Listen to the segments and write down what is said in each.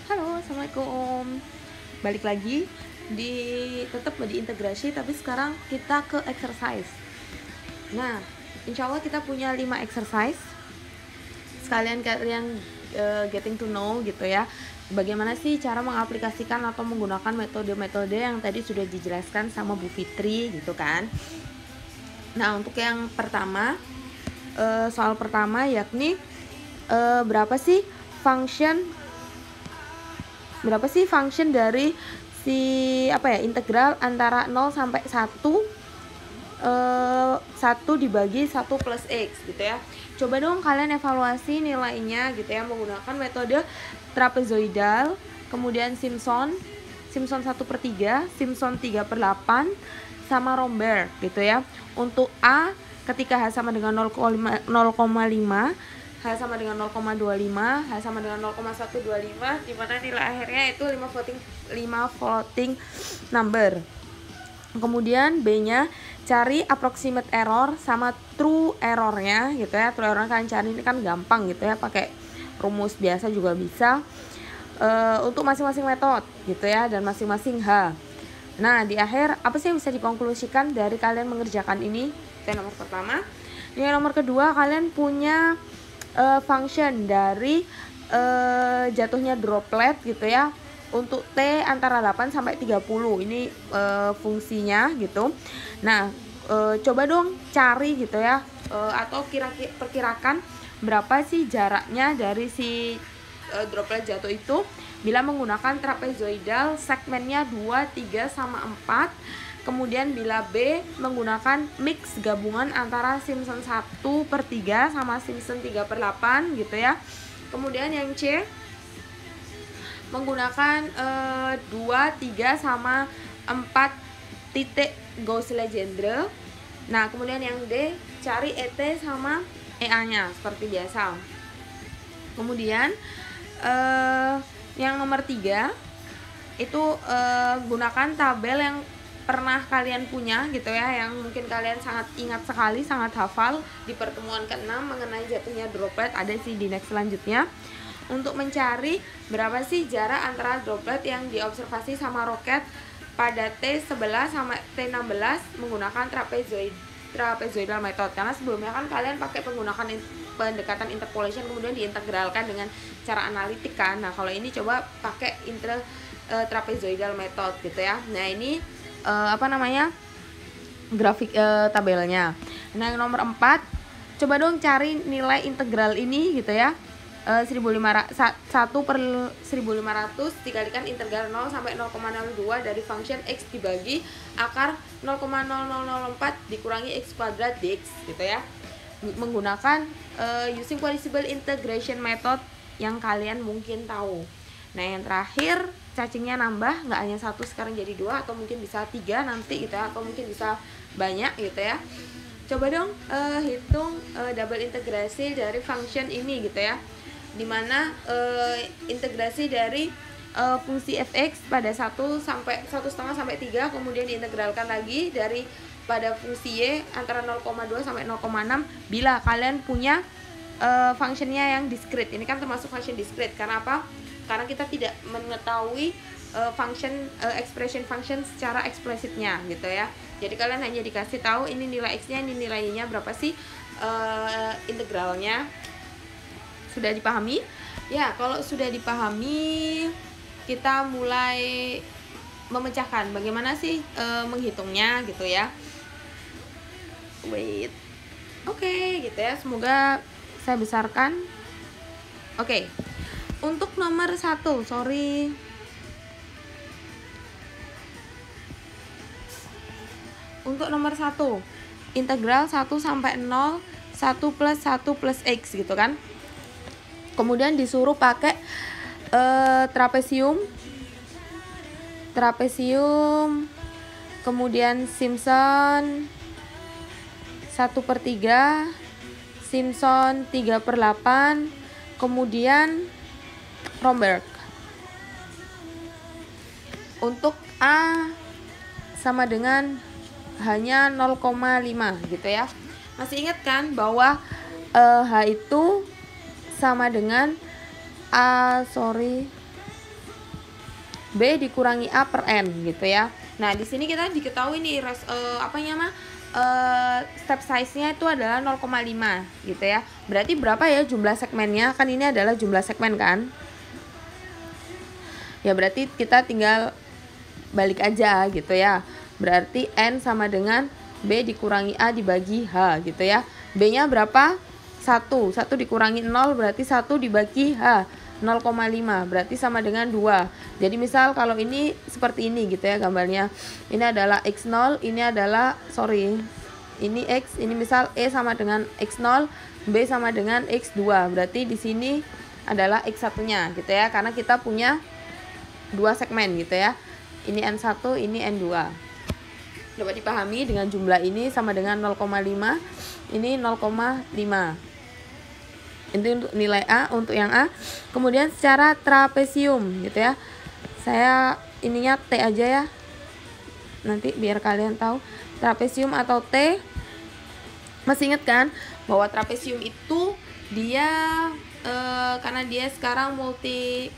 Halo, assalamualaikum. Balik lagi tetap di integrasi, tapi sekarang kita ke exercise. Nah, insya Allah kita punya 5 exercise. Sekalian kalian getting to know gitu ya. Bagaimana sih cara mengaplikasikan atau menggunakan metode-metode yang tadi sudah dijelaskan sama Bu Fitri gitu kan. Nah, untuk yang pertama, soal pertama yakni berapa sih function dari integral antara 0 sampai 1 1 dibagi 1 plus X gitu ya. Coba dong kalian evaluasi nilainya gitu ya menggunakan metode trapezoidal, kemudian Simpson 1/3, Simpson 3/8 sama Romberg gitu ya. Untuk A ketika H sama dengan 0,5, H sama dengan 0,25, H sama dengan 0,125, di mana nilai akhirnya itu 5 floating number. Kemudian B-nya cari approximate error sama true errornya gitu ya. True error kalian cari ini kan gampang gitu ya, pakai rumus biasa juga bisa. Untuk masing-masing metode gitu ya, dan masing-masing H. Nah, di akhir apa sih yang bisa dikonklusikan dari kalian mengerjakan ini? Itu yang nomor pertama. Yang nomor kedua, kalian punya function dari jatuhnya droplet gitu ya. Untuk T antara 8 sampai 30 ini fungsinya gitu. Nah, coba dong cari gitu ya, atau perkirakan berapa sih jaraknya dari si droplet jatuh itu bila menggunakan trapezoidal segmennya 2, 3, sama 4. Kemudian bila B menggunakan mix gabungan antara Simpson 1/3 sama Simpson 3/8 gitu ya. Kemudian yang C menggunakan 2, 3, sama 4 titik Gauss-Legendre. Nah, kemudian yang D cari ET sama EA-nya seperti biasa. Kemudian yang nomor 3 itu gunakan tabel yang pernah kalian punya gitu ya, yang mungkin kalian sangat ingat sekali, sangat hafal di pertemuan ke-6 mengenai jatuhnya droplet, ada sih di next selanjutnya, untuk mencari berapa sih jarak antara droplet yang diobservasi sama roket pada T11 sama T16 menggunakan trapezoidal method. Karena sebelumnya kan kalian pakai pendekatan interpolation kemudian diintegralkan dengan cara analitik kan. Nah, kalau ini coba pakai trapezoidal method gitu ya. Nah, ini grafik tabelnya. Nah, yang nomor 4, coba dong cari nilai integral ini gitu ya. 1/1500 dikalikan integral 0 sampai 0,02 dari function X dibagi akar 0,0004 dikurangi X kuadrat dx gitu ya, menggunakan using possible integration method yang kalian mungkin tahu. Nah, yang terakhir cacingnya nambah, nggak hanya 1 sekarang jadi 2, atau mungkin bisa 3 nanti gitu ya, atau mungkin bisa banyak gitu ya. Coba dong hitung double integrasi dari function ini gitu ya, dimana integrasi dari fungsi fx pada 1,5 sampai 3 kemudian diintegralkan lagi dari pada fungsi y antara 0,2 sampai 0,6 bila kalian punya functionnya yang discrete. Ini kan termasuk function discrete, karena apa? Karena kita tidak mengetahui expression function secara eksplisitnya gitu ya. Jadi kalian hanya dikasih tahu ini nilai x nya, ini nilai y nya berapa sih integralnya. Sudah dipahami? Ya, kalau sudah dipahami, kita mulai memecahkan bagaimana sih menghitungnya gitu ya. Wait. Oke, gitu ya. Semoga saya besarkan. Oke. Untuk nomor 1, Untuk nomor 1, integral 1 sampai 0, 1 plus 1 plus X gitu kan. Kemudian disuruh pakai trapesium, kemudian Simpson 1/3, Simpson 3/8, kemudian Romberg. Untuk A sama dengan hanya 0,5 gitu ya. Masih ingat kan bahwa H itu sama dengan B dikurangi A per N gitu ya. Nah, di sini kita diketahui nih step size-nya itu adalah 0,5 gitu ya. Berarti berapa ya jumlah segmennya? Kan ini adalah jumlah segmen kan? Ya berarti kita tinggal balik aja gitu ya. Berarti N sama dengan B dikurangi A dibagi H gitu ya. B-nya berapa? 1 dikurangi 0 berarti 1 dibagi H 0,5 berarti sama dengan 2. Jadi misal kalau ini seperti ini gitu ya gambarnya. Ini adalah X0, ini X, ini misal E sama dengan X0, B sama dengan X2. Berarti di sini adalah X1-nya gitu ya, karena kita punya 2 segmen gitu ya. Ini N1, ini N2. Dapat dipahami dengan jumlah ini sama dengan 0,5, ini 0,5. Itu untuk nilai A, untuk yang A. Kemudian secara trapesium gitu ya. Saya ininya T aja ya. Nanti biar kalian tahu. Trapesium atau T. Masih ingat kan bahwa trapesium itu dia karena dia sekarang multi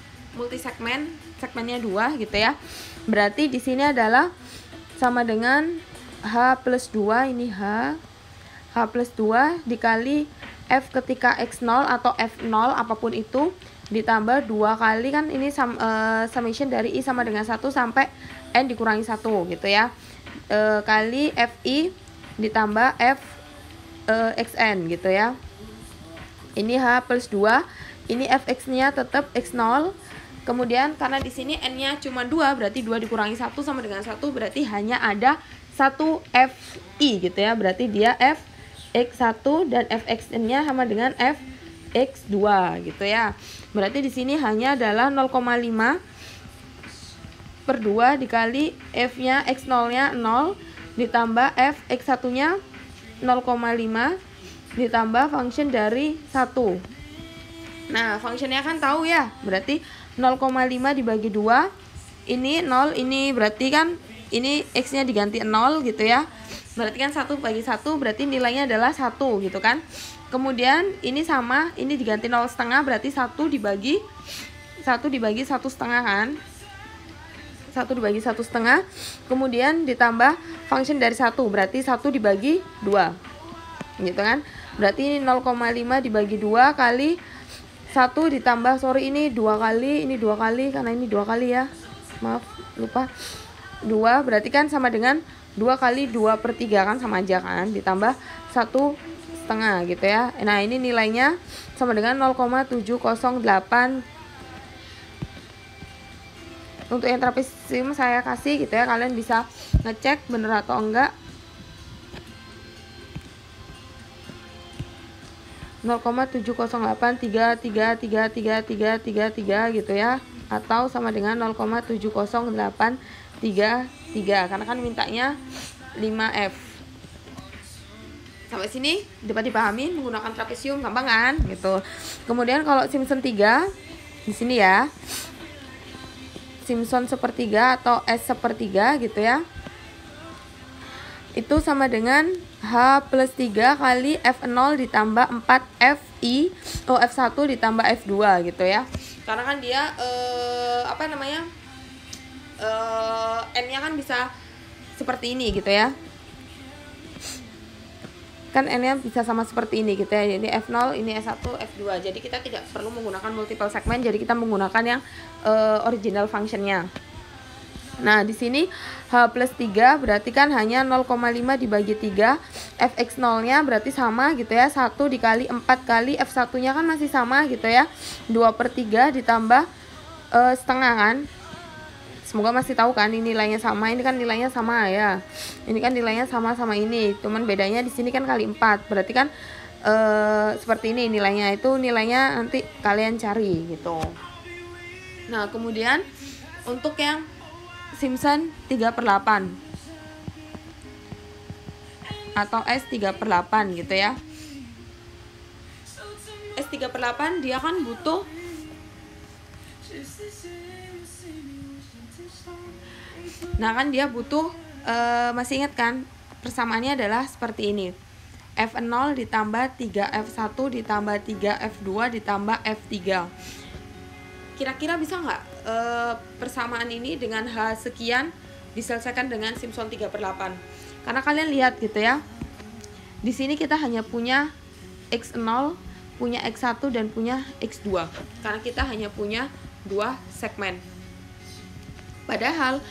segmen, segmennya 2 gitu ya. Berarti di sini adalah sama dengan H plus 2, ini H plus 2 dikali F ketika X0 atau F0 apapun itu ditambah 2 kali kan ini summation dari I sama dengan 1 sampai N dikurangi 1 gitu ya, kali FI ditambah F XN gitu ya. Ini H plus 2, ini Fx nya tetap X0. Kemudian karena di sini N-nya cuma 2, berarti 2 dikurangi 1 sama dengan 1, berarti hanya ada 1 Fi gitu ya. Berarti dia Fx1 dan Fxn-nya sama dengan Fx2 gitu ya. Berarti di sini hanya adalah 0,5 per 2 dikali F-nya X0-nya 0 ditambah Fx1-nya 0,5 ditambah function dari 1. Nah, functionnya kan tahu ya. Berarti 0,5 dibagi 2, ini 0, ini berarti kan ini X-nya diganti 0 gitu ya. Berarti kan 1 bagi 1 berarti nilainya adalah 1 gitu kan. Kemudian ini sama, ini diganti 0,5 berarti 1 dibagi 1 setengah kan. 1 dibagi 1 setengah. Kemudian ditambah function dari 1 berarti 1 dibagi 2 gitu kan. Berarti ini 0,5 dibagi 2 kali 1 ditambah, ini 2 kali, ini 2 kali karena ini 2 kali ya. Maaf, lupa. 2 berarti kan sama dengan 2 kali 2 per 3 kan sama aja kan, ditambah 1 setengah gitu ya. Nah ini nilainya sama dengan 0,708. Untuk yang trapesium saya kasih gitu ya, kalian bisa ngecek bener atau enggak. 0,708333333 gitu ya, atau sama dengan 0,70833 karena kan mintanya 5F. Sampai sini dapat dipahami menggunakan trapesium, gampang kan gitu. Kemudian kalau Simpson 3 di sini ya, Simpson sepertiga atau S sepertiga gitu ya, itu sama dengan H plus 3 kali F0 ditambah 4 Fi F1 ditambah F2 gitu ya. Karena kan dia N-nya kan bisa seperti ini gitu ya. Kan N-nya bisa sama seperti ini gitu ya. Ini F0, ini S1, F2. Jadi kita tidak perlu menggunakan multiple segment, jadi kita menggunakan yang original functionnya. Nah, di sini H plus 3 berarti kan hanya 0,5 dibagi 3. Fx0-nya berarti sama gitu ya. 1 dikali 4 kali F1-nya kan masih sama gitu ya. 2 per 3 ditambah setengah kan. Semoga masih tahu kan ini nilainya sama. Ini kan nilainya sama ya. Ini kan nilainya sama ini. Cuman bedanya di sini kan kali 4. Berarti kan seperti ini nilainya. Itu nilainya nanti kalian cari gitu. Nah, kemudian untuk yang Simpson 3/8 atau S 3/8 gitu ya. S 3/8 dia kan butuh masih ingat kan persamaannya adalah seperti ini. F0 ditambah 3F1 ditambah 3F2 ditambah F3. kira-kira bisa nggak persamaan ini dengan H sekian diselesaikan dengan Simpson 3/8? Karena kalian lihat gitu ya, di sini kita hanya punya X0, punya X1 dan punya X2, karena kita hanya punya 2 segmen. Padahal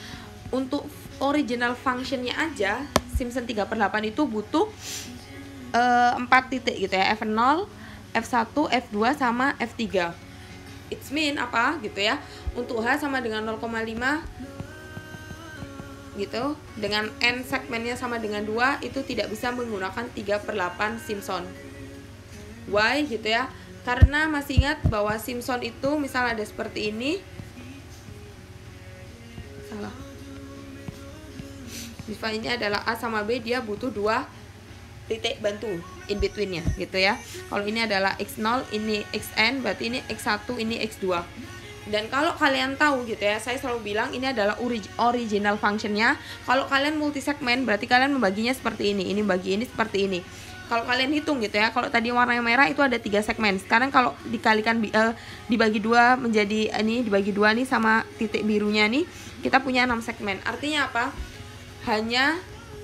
untuk original functionnya aja Simpson 3/8 itu butuh 4 titik gitu ya, F0, F1, F2 sama F3. It's mean apa gitu ya, untuk H sama dengan 0,5 gitu, dengan N segmennya sama dengan 2, itu tidak bisa menggunakan 3/8 Simpson. Why gitu ya, karena masih ingat bahwa Simpson itu misal ada seperti ini, salah, misalnya ini adalah A sama B, dia butuh 2 titik bantu in betweennya gitu ya. Kalau ini adalah X0, ini Xn, berarti ini X1, ini X2. Dan kalau kalian tahu gitu ya, saya selalu bilang ini adalah original functionnya. Kalau kalian multi segmen, berarti kalian membaginya seperti ini bagi ini seperti ini. Kalau kalian hitung gitu ya, kalau tadi warna merah itu ada 3 segmen, sekarang kalau dikalikan dibagi 2 menjadi ini, dibagi 2 nih sama titik birunya nih, kita punya 6 segmen. Artinya apa? Hanya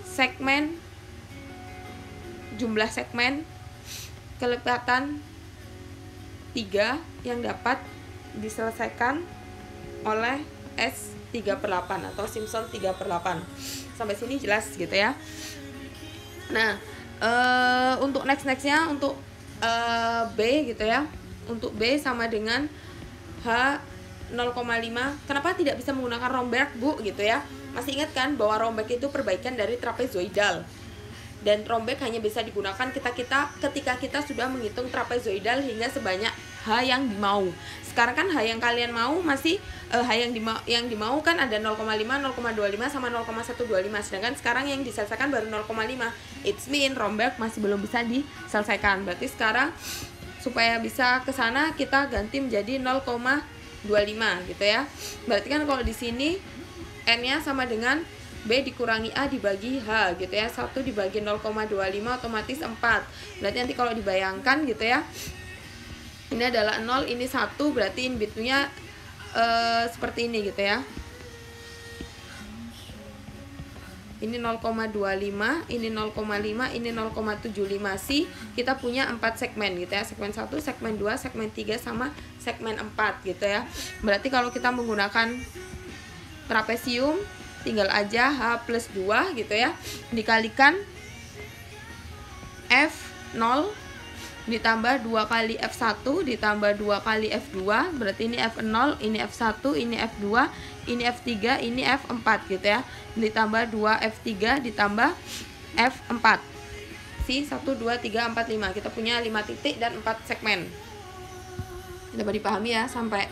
segmen, jumlah segmen kelipatan 3 yang dapat diselesaikan oleh S3/8 atau Simpson 3/8. Sampai sini jelas gitu ya. Nah, untuk nextnya untuk B gitu ya, untuk B sama dengan H 0,5. Kenapa tidak bisa menggunakan Romberg, Bu, gitu ya? Masih ingat kan bahwa Romberg itu perbaikan dari trapezoidal. Dan Romberg hanya bisa digunakan ketika kita sudah menghitung trapezoidal hingga sebanyak H yang dimau. Sekarang kan H yang kalian mau masih H yang dimau kan ada 0,5, 0,25 sama 0,125. Sedangkan sekarang yang diselesaikan baru 0,5. It's mean Romberg masih belum bisa diselesaikan. Berarti sekarang supaya bisa ke sana kita ganti menjadi 0,25 gitu ya. Berarti kan kalau di sini N-nya sama dengan B dikurangi A dibagi H gitu ya. 1 dibagi 0,25 otomatis 4. Berarti nanti kalau dibayangkan gitu ya, ini adalah 0, ini 1, berarti in between-nya seperti ini gitu ya. Ini 0,25, ini 0,5, ini 0,75. Si kita punya 4 segmen gitu ya. Segmen 1, segmen 2, segmen 3 sama segmen 4 gitu ya. Berarti kalau kita menggunakan trapesium tinggal aja H plus 2 gitu ya, dikalikan F0 ditambah 2 kali F1 ditambah 2 kali F2, berarti ini F0, ini F1, ini F2, ini F3, ini F4 gitu ya, ditambah 2 F3 ditambah F4. Si 1, 2, 3, 4, 5. Kita punya 5 titik dan 4 segmen. Dapat dipahami ya sampai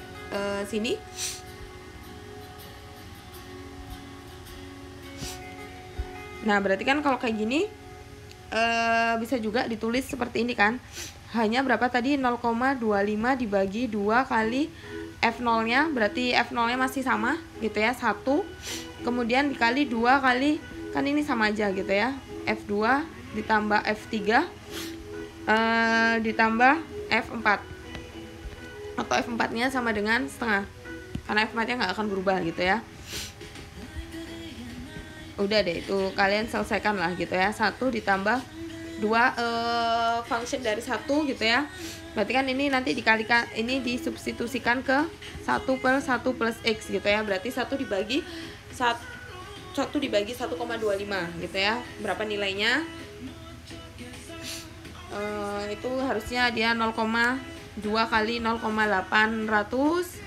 sini. Nah, berarti kan kalau kayak gini bisa juga ditulis seperti ini kan. Hanya berapa tadi? 0,25 dibagi 2 kali F0 nya, berarti F0 nya masih sama gitu ya, 1. Kemudian dikali 2 kali, kan ini sama aja gitu ya, F2 ditambah F3 ditambah F4, atau F4 nya sama dengan setengah, karena F4 nya nggak akan berubah gitu ya. Udah deh, itu kalian selesaikan lah gitu ya. 1 ditambah 2 function dari 1 gitu ya. Berarti kan ini nanti dikalikan, ini disubstitusikan ke 1 per 1 plus X gitu ya. Berarti 1 dibagi 1,25 gitu ya. Berapa nilainya? Itu harusnya dia 0,2 kali 0,800,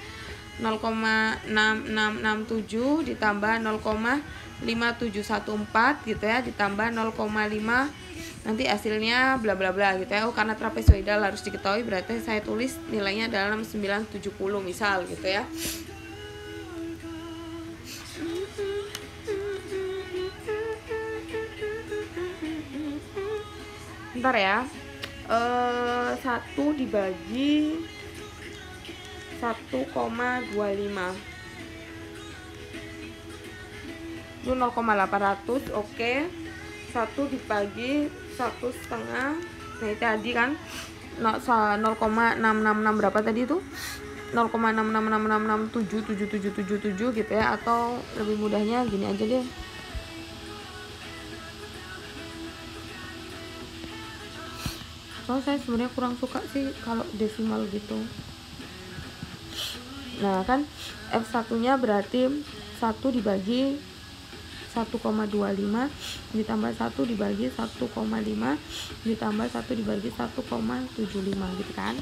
0,6667 ditambah 0,5714 gitu ya, ditambah 0,5, nanti hasilnya bla bla bla gitu ya. Oh, karena trapezoidal harus diketahui, berarti saya tulis nilainya adalah 6970 misal gitu ya. Bentar ya. 1 dibagi 1,25 itu 0,800. oke. 1 dibagi 1,5, nah itu tadi kan 0,666 berapa tadi itu? 0,666677777 gitu ya, atau lebih mudahnya gini aja deh. Soalnya saya sebenarnya kurang suka sih kalau desimal gitu. Nah kan F1 nya berarti 1 dibagi 1,25 ditambah 1 dibagi 1,5 ditambah 1 dibagi 1,75 gitu kan.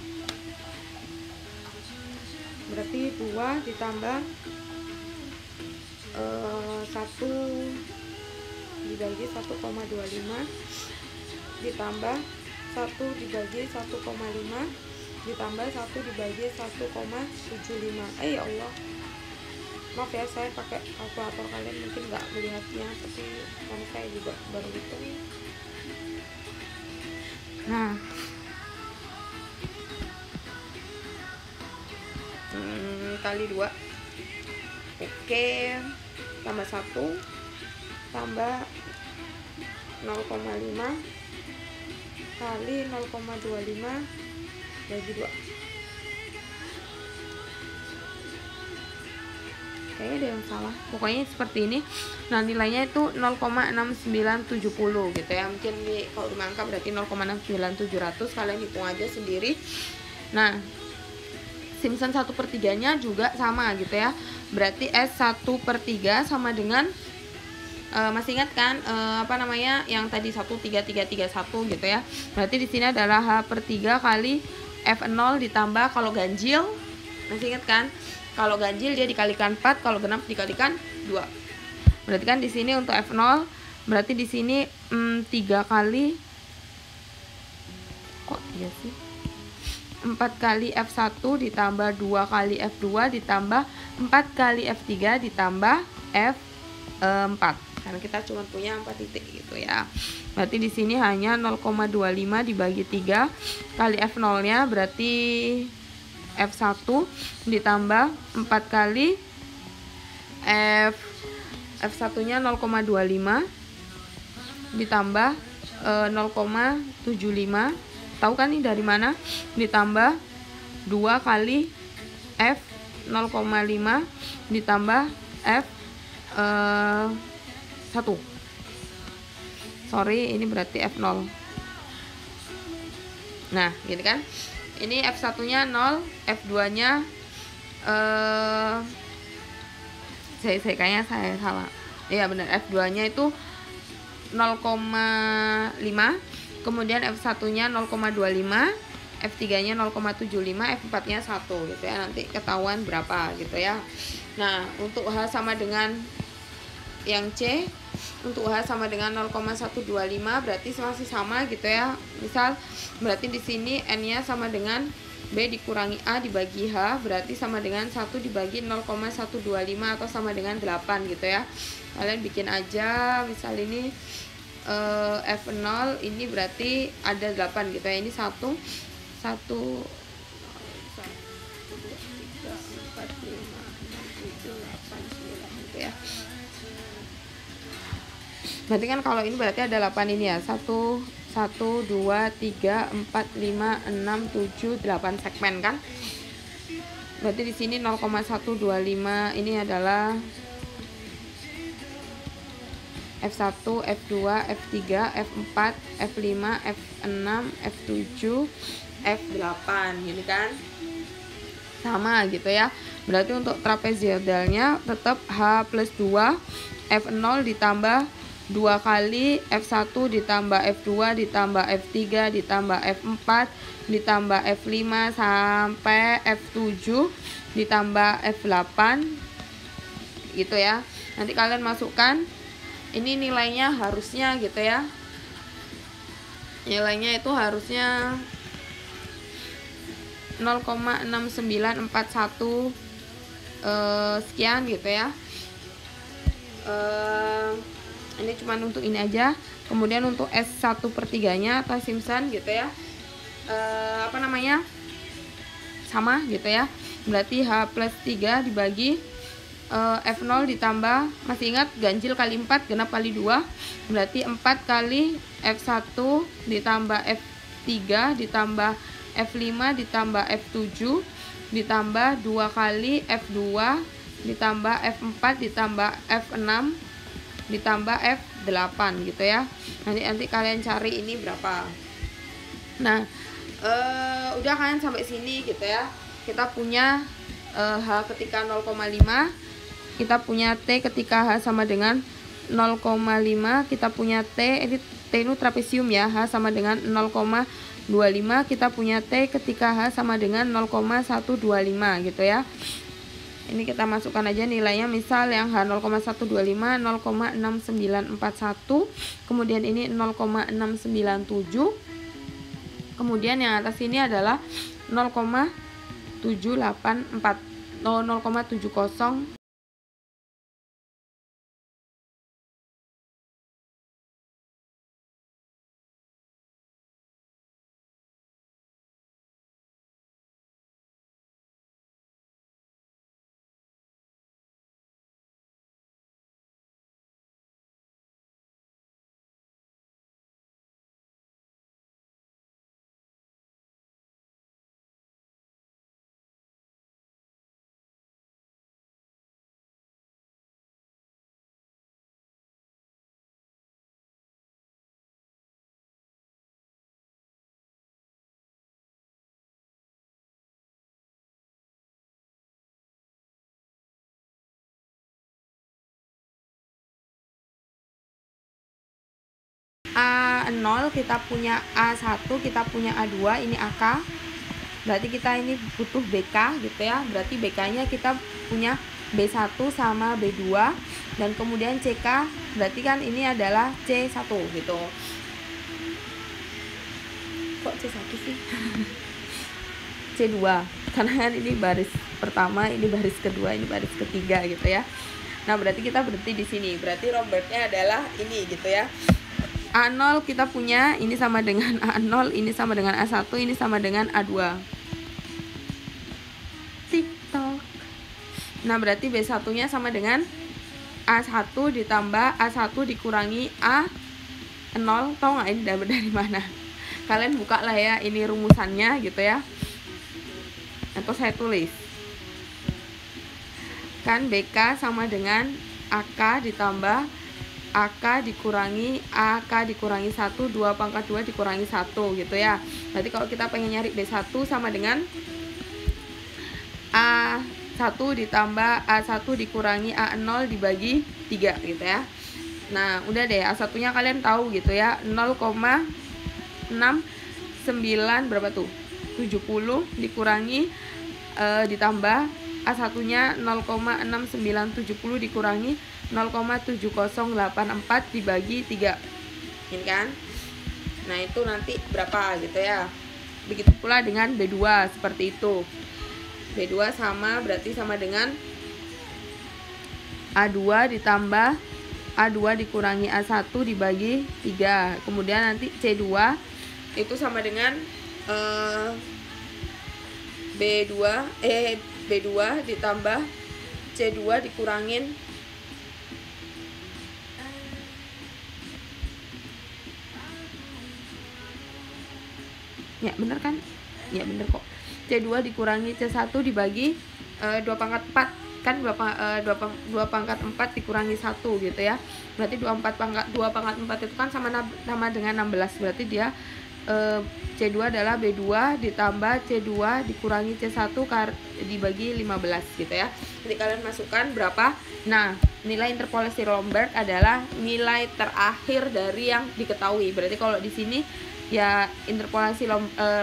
Berarti 2 ditambah 1 dibagi 1,25 ditambah 1 dibagi 1,5 ditambah 1 dibagi 1,75. Ya Allah, maaf ya, saya pakai kalkulator, kalian mungkin nggak melihatnya, tapi karena saya juga baru hitung. Nah, kali 2, oke, tambah 1 tambah 0,5 kali 0,25 bagi 2. Kayaknya ada yang salah, pokoknya seperti ini. Nah nilainya itu 0,6970 gitu ya. Mungkin kalau dimangka berarti 0,69700, kalian hitung aja sendiri. Nah Simpson 1/3 nya juga sama gitu ya, berarti S1/3 sama dengan masih ingat kan yang tadi 1,3331 gitu ya. Berarti di sini adalah H/3 kali F0 ditambah, kalau ganjil masih ingat kan, kalau ganjil dia dikalikan 4, kalau genap dikalikan 2. Berarti kan di sini untuk F0 berarti di sini 3 kali, kok 3 sih, 4 kali F1 ditambah 2 kali F2 ditambah 4 kali F3 ditambah F4, karena kita cuma punya 4 titik gitu ya. Berarti di sini hanya 0,25 dibagi 3 kali F0 nya berarti F1 ditambah 4 kali F1 nya 0,25 ditambah 0,75, tahu kan ini dari mana, ditambah 2 kali F 0,5 ditambah F 1. Sorry, ini berarti F0. Nah, gini kan. Ini F1-nya 0, F2-nya kayaknya saya salah. Iya benar, F2-nya itu 0,5, kemudian F1-nya 0,25, F3-nya 0,75, F4-nya 1 gitu ya. Nanti ketahuan berapa gitu ya. Nah, untuk H sama dengan yang C, untuk H sama dengan 0,125 berarti masih sama gitu ya. Misal berarti di sini N-nya sama dengan B dikurangi A dibagi H, berarti sama dengan 1 dibagi 0,125 atau sama dengan 8 gitu ya. Kalian bikin aja, misal ini F0 ini berarti ada 8 gitu ya. Ini 1 2 3 4 5 6 7 8 9 gitu ya. Berarti kan kalau ini berarti ada 8 ini ya. 1 2 3 4 5 6 7 8 segmen kan. Berarti di sini 0,125 ini adalah F1, F2, F3, F4, F5, F6, F7, F8 gitu kan. Sama gitu ya. Berarti untuk trapezoidalnya tetap H+2 F0 ditambah 2 kali F1 ditambah F2 ditambah F3 ditambah F4 ditambah F5 sampai F7 ditambah F8 gitu ya. Nanti kalian masukkan ini nilainya harusnya gitu ya. Nilainya itu harusnya 0,6941 sekian gitu ya. Ini cuma untuk ini aja. Kemudian untuk S1/3 nya atau Simpson gitu ya, sama gitu ya. Berarti H+3 dibagi F0 ditambah, masih ingat ganjil kali 4 genap kali 2, berarti 4 kali F1 ditambah F3 ditambah F5 ditambah F7 ditambah 2 kali F2 ditambah F4 ditambah F6 ditambah F8 gitu ya. Nanti kalian cari ini berapa. Nah, udah kan sampai sini gitu ya. Kita punya H ketika 0,5, kita punya T ketika H sama dengan 0,5, kita punya T, ini T itu trapesium ya, H sama dengan 0,25, kita punya T ketika H sama dengan 0,125 gitu ya. Ini kita masukkan aja nilainya, misal yang H 0,125 0,6941, kemudian ini 0,697, kemudian yang atas ini adalah 0,784 0,70. A0 kita punya A1, kita punya A2, ini AK. Berarti kita ini butuh BK gitu ya. Berarti BK-nya kita punya B1 sama B2, dan kemudian CK berarti kan ini adalah C1 gitu. Kok C1 sih? C2. Karena kan ini baris pertama, ini baris kedua, ini baris ketiga gitu ya. Nah, berarti kita berhenti di sini. Berarti Rombergnya adalah ini gitu ya. A0 kita punya ini sama dengan A0, ini sama dengan A1, ini sama dengan A2. TikTok. Nah, berarti B1-nya sama dengan A1 ditambah A1 dikurangi A0. Tahu nggak ini dari mana? Kalian buka lah ya, ini rumusannya gitu ya. Atau saya tulis. Kan BK sama dengan AK ditambah AK dikurangi AK dikurangi 1, 2 pangkat 2 dikurangi 1 gitu ya. Berarti kalau kita pengen nyari B1 sama dengan A1 ditambah A1 dikurangi A0 dibagi 3 gitu ya. Nah, udah deh, A1 nya kalian tahu gitu ya, 0,69 berapa tuh? 70 dikurangi ditambah A1 nya 0,6970 dikurangi 0,7084 dibagi 3. Ini kan? Nah, itu nanti berapa gitu ya. Begitu pula dengan B2 seperti itu. B2 sama berarti sama dengan A2 ditambah A2 dikurangi A1 dibagi 3. Kemudian nanti C2 itu sama dengan B2 ditambah C2 dikurangin ya, bener kan? Ya, bener kok. C2 dikurangi C1 dibagi 2 pangkat 4 kan, 2 pangkat 4 dikurangi 1 gitu ya. Berarti 2 pangkat 4 itu kan sama dengan 16. Berarti dia C2 adalah B2 ditambah C2 dikurangi C1 dibagi 15 gitu ya. Jadi kalian masukkan berapa? Nah, nilai interpolasi Romberg adalah nilai terakhir dari yang diketahui. Berarti kalau di sini ya interpolasi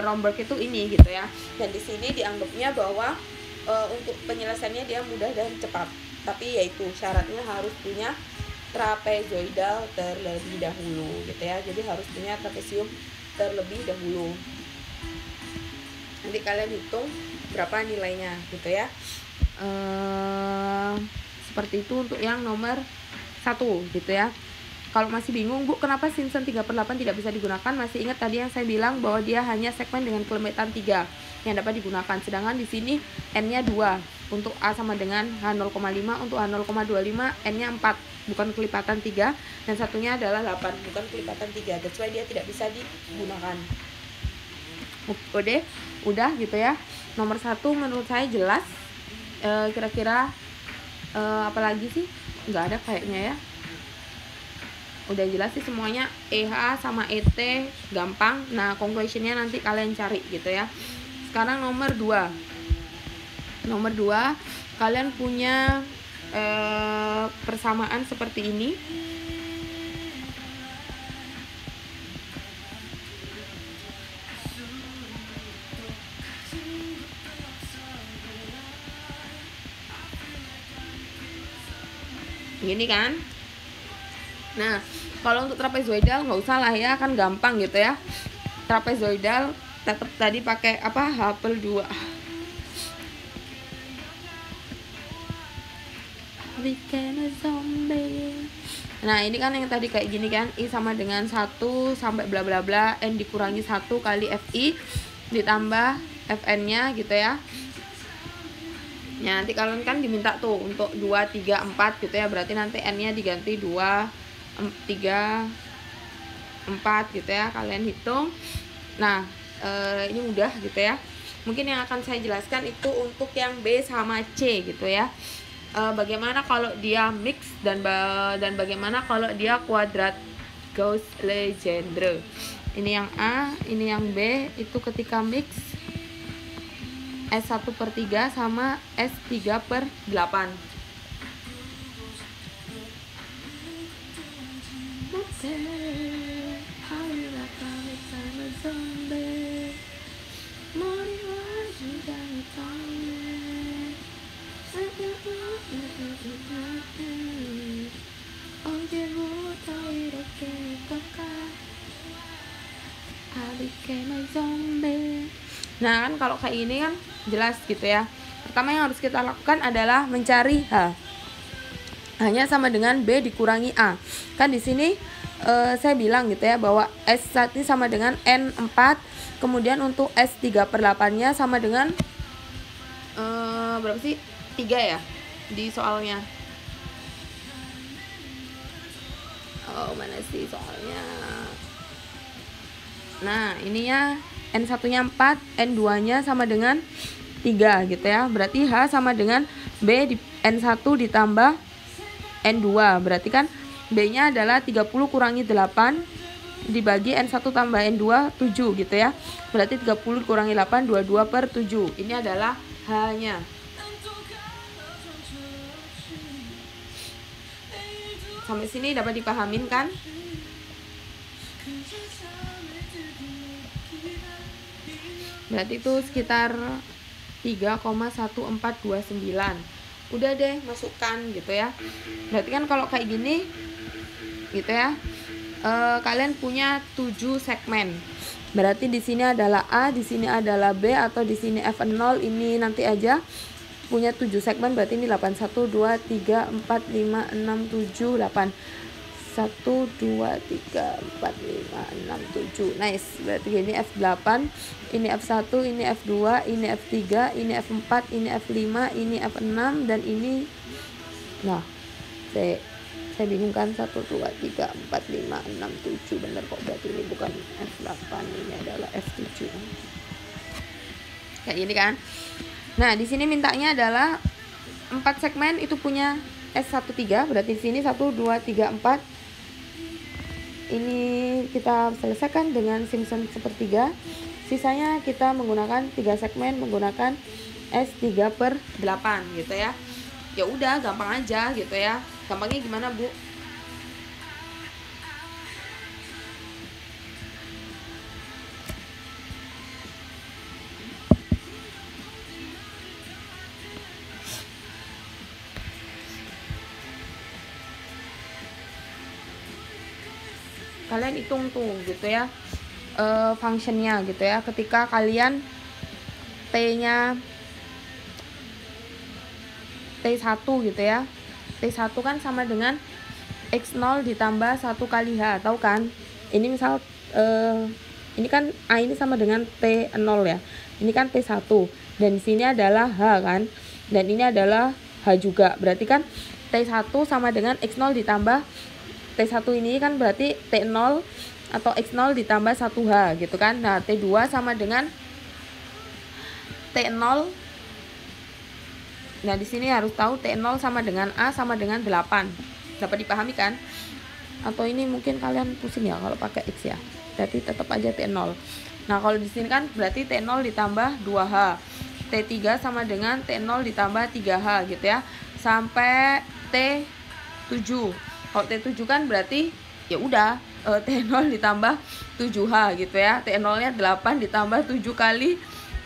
Romberg itu ini gitu ya. Dan di sini dianggapnya bahwa untuk penyelesaiannya dia mudah dan cepat. Tapi yaitu syaratnya harus punya trapezoidal terlebih dahulu gitu ya. Jadi harus punya trapesium terlebih dahulu. Nanti kalian hitung berapa nilainya gitu ya. Seperti itu untuk yang nomor 1 gitu ya. Kalau masih bingung, Bu, kenapa Simpson 3/8 tidak bisa digunakan? Masih ingat tadi yang saya bilang bahwa dia hanya segmen dengan kelembapan 3 yang dapat digunakan. Sedangkan di sini N-nya 2. Untuk A sama dengan H0,5, untuk H0,25 N-nya 4, bukan kelipatan 3, dan satunya adalah 8, bukan kelipatan 3. That's why dia tidak bisa digunakan. Udah gitu ya. Nomor 1 menurut saya jelas. Kira-kira apalagi sih, nggak ada kayaknya ya. Udah jelas sih semuanya. EH sama ET gampang. Nah conclusionnya nanti kalian cari gitu ya. Sekarang nomor 2. Nomor 2 kalian punya persamaan seperti ini. Gini kan. Nah kalau untuk trapezoidal nggak usah lah ya, kan gampang gitu ya. Trapezoidal tetap tadi pakai apa, H/2. Nah ini kan yang tadi kayak gini kan, I sama dengan 1 sampai bla bla bla, N dikurangi 1 kali FI ditambah Fn nya gitu ya. Ya nanti kalian kan diminta tuh untuk 2, 3, 4 gitu ya. Berarti nanti N nya diganti 2, 3, 4 gitu ya. Kalian hitung. Nah ini mudah gitu ya. Mungkin yang akan saya jelaskan itu untuk yang B sama C gitu ya. Bagaimana kalau dia mix dan bagaimana kalau dia kuadrat Gauss-Legendre. Ini yang A, ini yang B. Itu ketika mix S1/3 sama S3/8. Nah kan kalau kayak gini kan jelas gitu ya. Pertama yang harus kita lakukan adalah mencari H. H-nya sama dengan B dikurangi A. Kan di sini saya bilang gitu ya bahwa S1 ini sama dengan N4. Kemudian untuk S3/8-nya sama dengan berapa sih? 3 ya di soalnya. Oh mana sih soalnya. Nah ininya N1-nya 4, N2-nya sama dengan 3 gitu ya. Berarti H sama dengan B di N1 ditambah N2. Berarti kan B-nya adalah 30 kurangi 8 dibagi N1 tambah N2 7 gitu ya. Berarti 30 kurangi 8 22/7. Ini adalah H-nya. Sampai sini dapat dipahamin kan? Berarti itu sekitar 3,1429. Udah deh masukkan gitu ya. Berarti kan kalau kayak gini gitu ya, kalian punya 7 segmen. Berarti di sini adalah A, di sini adalah B, atau di sini F0 ini nanti aja punya 7 segmen. Berarti ini 8, 1, 2, 3, 4, 5, 6, 7, 8. 1, 2, 3, 4, 5, 6, 7. Nice. Berarti ini F8, ini F1, ini F2, ini F3, ini F4, ini F5, ini F6, dan ini, nah saya bingung kan, 1, 2, 3, 4, 5, 6, 7. Bener kok, berarti ini bukan F8, ini adalah F7. Kayak gini kan. Nah di sini mintanya adalah 4 segmen itu punya S13. Berarti di sini 1, 2, 3, 4. Ini kita selesaikan dengan Simpson sepertiga. Sisanya kita menggunakan 3 segmen menggunakan S3/8 gitu ya. Ya udah gampang aja gitu ya. Gampangnya gimana, Bu? Kalian hitung tuh gitu ya, functionnya gitu ya. Ketika kalian T-nya T1 gitu ya, T1 kan sama dengan X0 ditambah 1 kali H, tahu kan? Ini misal ini kan A ini sama dengan T0 ya, ini kan T1 dan di sini adalah H kan, dan ini adalah H juga. Berarti kan T1 sama dengan X0 ditambah T1 ini kan berarti T0 atau X0 ditambah 1H gitu kan. Nah, T2 sama dengan T0. Nah, di sini harus tahu T0 sama dengan A sama dengan 8. Dapat dipahami kan? Atau ini mungkin kalian pusing ya kalau pakai X ya. Berarti tetap aja T0. Nah, kalau di sini kan berarti T0 ditambah 2H. T3 sama dengan T0 ditambah 3H gitu ya. Sampai T7. Kalau T7 kan berarti ya udah T0 ditambah 7H gitu ya. T0-nya 8 ditambah 7 kali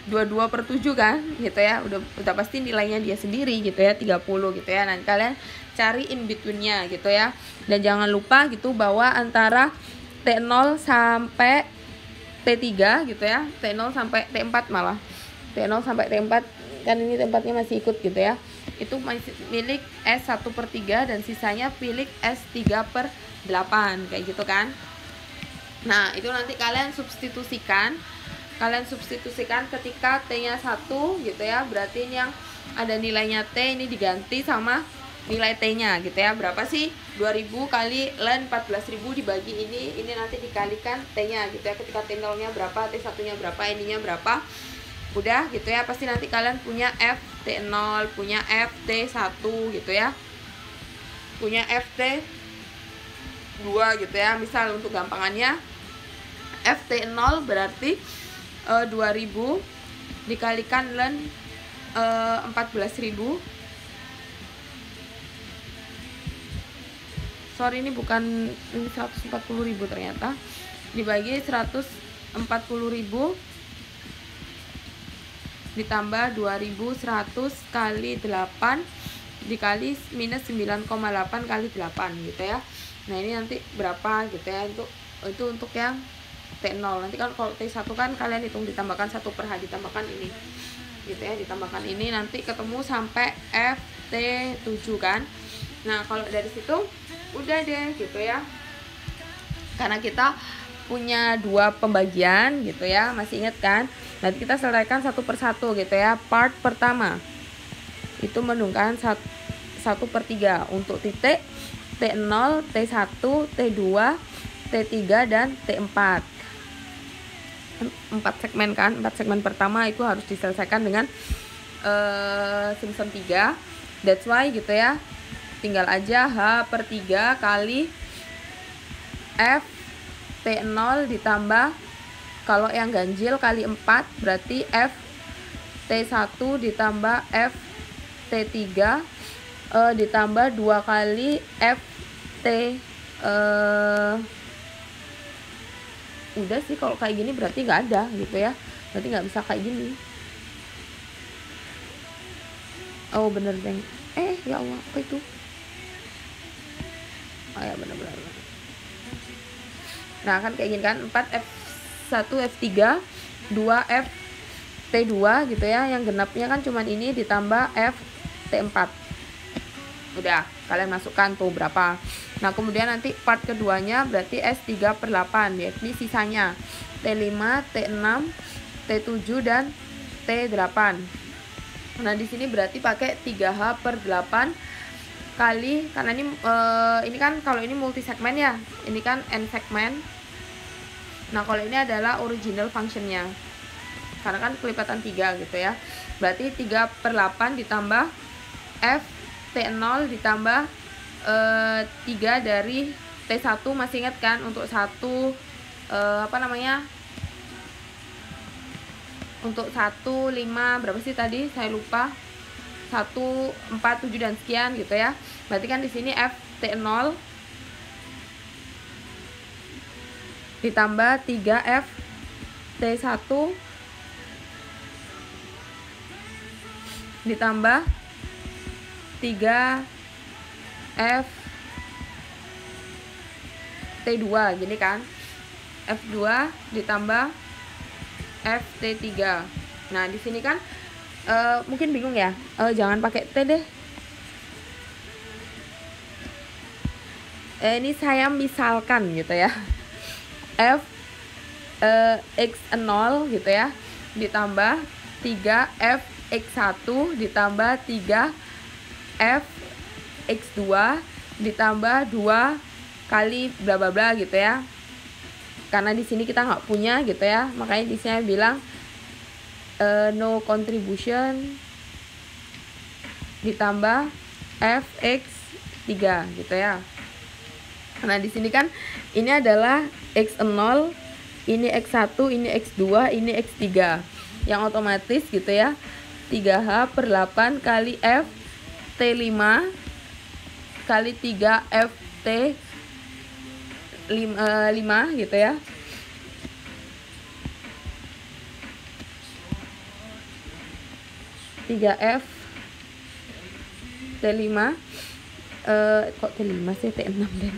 22/7 kan gitu ya, udah pasti nilainya dia sendiri gitu ya, 30 gitu ya. Nanti kalian cari in between-nya gitu ya. Dan jangan lupa gitu bahwa antara T0 sampai T3 gitu ya, T0 sampai T4 malah, T0 sampai T4 kan ini T4-nya masih ikut gitu ya, itu masih milik S1/3 dan sisanya milik S3/8 kayak gitu kan. Nah, itu nanti kalian substitusikan ketika T-nya 1 gitu ya. Berarti ini yang ada nilainya T ini diganti sama nilai T-nya gitu ya. Berapa sih? 2000 kali ln 14.000 dibagi ini nanti dikalikan T-nya gitu ya. Ketika T0-nya berapa, T1-nya berapa, ininya berapa. Udah gitu ya. Pasti nanti kalian punya F T0, punya F T1 gitu ya. Punya F T2 gitu ya. Misal untuk gampangannya F T0 berarti 2000 dikalikan ln 14.000. Sorry, ini bukan, ini 140.000 ternyata. Dibagi 140.000 ditambah 2100 kali 8 dikali minus 9,8 kali 8 gitu ya. Nah, ini nanti berapa gitu ya, itu untuk yang T0. Nanti kan kalau T1 kan kalian hitung ditambahkan 1/H, ditambahkan ini gitu ya, ditambahkan ini nanti ketemu sampai F T7 kan. Nah, kalau dari situ udah deh gitu ya, karena kita punya 2 pembagian gitu ya, masih ingat kan? Nanti kita selesaikan satu persatu gitu ya. Part pertama itu menunjukkan 1/3 untuk titik T0, T1, T2, T3 dan T4. 4 segmen kan, 4 segmen pertama itu harus diselesaikan dengan Simpson 3. That's why gitu ya, tinggal aja H/3 kali F T0 ditambah, kalau yang ganjil kali 4 berarti F T1 ditambah F T3 ditambah 2 kali F T udah sih. Kalau kayak gini berarti nggak ada gitu ya, berarti nggak bisa kayak gini. Oh bener deng, ya Allah, apa itu? Oh ya, bener-bener. Nah, kan kayak gini kan, 4 F1 F3 2 F T2 gitu ya. Yang genapnya kan cuman ini ditambah F T4. Udah, kalian masukkan tuh berapa. Nah, kemudian nanti part keduanya berarti S3/8, yakni sisanya T5, T6, T7 dan T8. Nah, di sini berarti pakai 3H/8 kali, karena ini kan kalau ini multi segmen ya, ini kan n segmen. Nah, kalau ini adalah original functionnya, karena kan kelipatan 3 gitu ya. Berarti 3/8 ditambah F T0 ditambah 3 dari T1, masih ingat kan? Untuk 1 untuk 1, 5 berapa sih tadi? Saya lupa. 1, 4, 7 dan sekian gitu ya. Berarti kan di sini F T0 ditambah 3 F T1 ditambah 3 F T2 gini kan. F2 ditambah F T3. Nah, di sini kan mungkin bingung ya, jangan pakai T deh. Ini saya misalkan gitu ya. F X0 gitu ya ditambah 3 F X1 ditambah 3 F X2 ditambah 2 kali bla bla bla gitu ya. karena di sini kita nggak punya gitu ya, makanya di sini bilang no contribution ditambah fx3 gitu ya. Nah di sini kan ini adalah x0, ini x1, ini x2, ini x3, yang otomatis gitu ya 3h per 8 kali f t5 kali 3 f t5 gitu ya. Tiga f t5 kok t5 sih, t6 dan